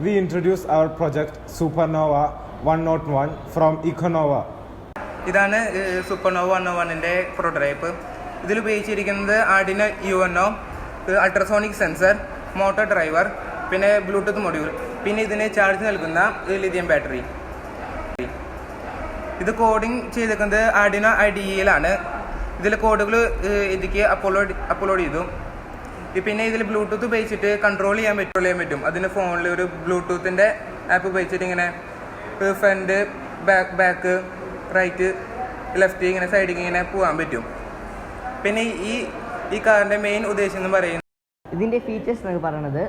we introduce our project Supernova 101 from Econova. ഇതാണ് supernova 101ൻ്റെ prototype. ഇതിൽ ഉപയോഗിച്ചിരിക്കുന്നത് Arduino UNO, ultrasonic sensor, motor driver, പിന്നെ Bluetooth module, പിന്നെ ഇതിന് ചാർജ് നൽകുന്ന ലിഥിയം ബാറ്ററി. ഇത് കോഡിംഗ് ചെയ്തിരിക്കുന്നത് ആർഡിനോ IDEയിലാണ്. ഇതിൽ കോഡുകൾ ഇതിക്ക് അപ്ലോഡ് ചെയ്തു. പിന്നെ ഇതിൽ ബ്ലൂടൂത്ത് ഉപയോഗിച്ചിട്ട് കൺട്രോൾ ചെയ്യാൻ പറ്റും. അതിന് ഫോണിൽ ഒരു ബ്ലൂടൂത്തിൻ്റെ ആപ്പ് ഉപയോഗിച്ചിട്ട് ഇങ്ങനെ ഫ്രണ്ട്, ബാക്ക്, റൈറ്റ്, ലെഫ്റ്റ്, ഇങ്ങനെ സൈഡിൽ ഇങ്ങനെ പോകാൻ പറ്റും. പിന്നെ ഈ കാറിൻ്റെ മെയിൻ ഉദ്ദേശം എന്ന് പറയുന്നത്, ഇതിൻ്റെ ഫീച്ചേഴ്സ് എന്നൊക്കെ പറയുന്നത്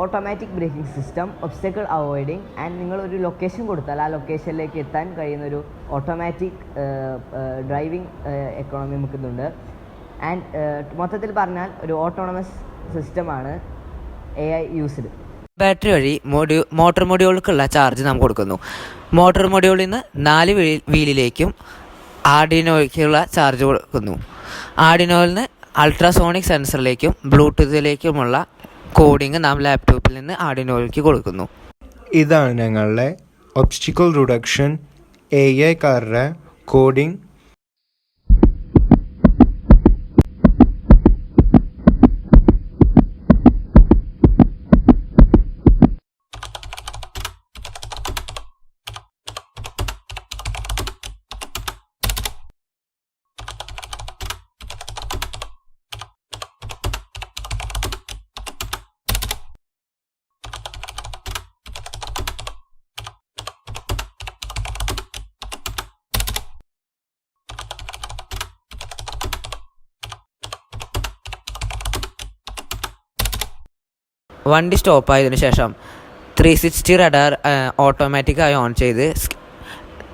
automatic braking system, obstacle avoiding, and നിങ്ങളൊരു ലൊക്കേഷൻ കൊടുത്താൽ ആ ലൊക്കേഷനിലേക്ക് എത്താൻ കഴിയുന്നൊരു ഓട്ടോമാറ്റിക് ഡ്രൈവിംഗ് എക്കോണമി നമുക്കിതുണ്ട്. ആൻഡ് മൊത്തത്തിൽ പറഞ്ഞാൽ ഒരു ഓട്ടോണമസ് സിസ്റ്റമാണ് AI യൂസ്ഡ്. ബാറ്ററി വഴി മോട്ടോർ മൊഡ്യൂളുക്കുള്ള ചാർജ് നാം കൊടുക്കുന്നു. മോട്ടോർ മൊഡ്യൂളിൽ നിന്ന് 4 വീലിലേക്കും ആർഡിനോയ്ക്കുള്ള ചാർജ് കൊടുക്കുന്നു. ആർഡിനോയിൽ നിന്ന് അൾട്രാസോണിക് സെൻസറിലേക്കും ബ്ലൂടൂത്തിലേക്കുമുള്ള കോഡിംഗ് നാം ലാപ്ടോപ്പിൽ നിന്ന് ആർഡിനോയിലേക്ക് കൊടുക്കുന്നു. ഇതാണ് ഞങ്ങളുടെ ഒബ്സ്റ്റിക്കിൾ റിഡക്ഷൻ AI കാറുടെ കോഡിംഗ്. വണ്ടി സ്റ്റോപ്പായതിനു ശേഷം 360 റഡാർ ഓട്ടോമാറ്റിക്കായി ഓൺ ചെയ്ത്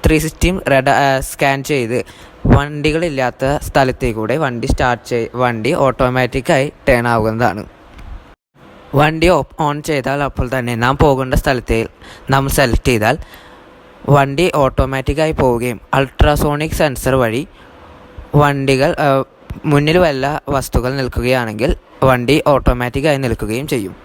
360 റഡാർ സ്കാൻ ചെയ്ത് വണ്ടികളില്ലാത്ത സ്ഥലത്തേക്കൂടെ വണ്ടി ഓട്ടോമാറ്റിക്കായി ടേൺ ആവുന്നതാണ്. വണ്ടി ഓൺ ചെയ്താൽ അപ്പോൾ തന്നെ നാം പോകേണ്ട സ്ഥലത്തെ നാം സെലക്ട് ചെയ്താൽ വണ്ടി ഓട്ടോമാറ്റിക്കായി പോവുകയും അൾട്രാസോണിക് സെൻസർ വഴി മുന്നിൽ വല്ല വസ്തുക്കൾ നിൽക്കുകയാണെങ്കിൽ വണ്ടി ഓട്ടോമാറ്റിക്കായി നിൽക്കുകയും ചെയ്യും.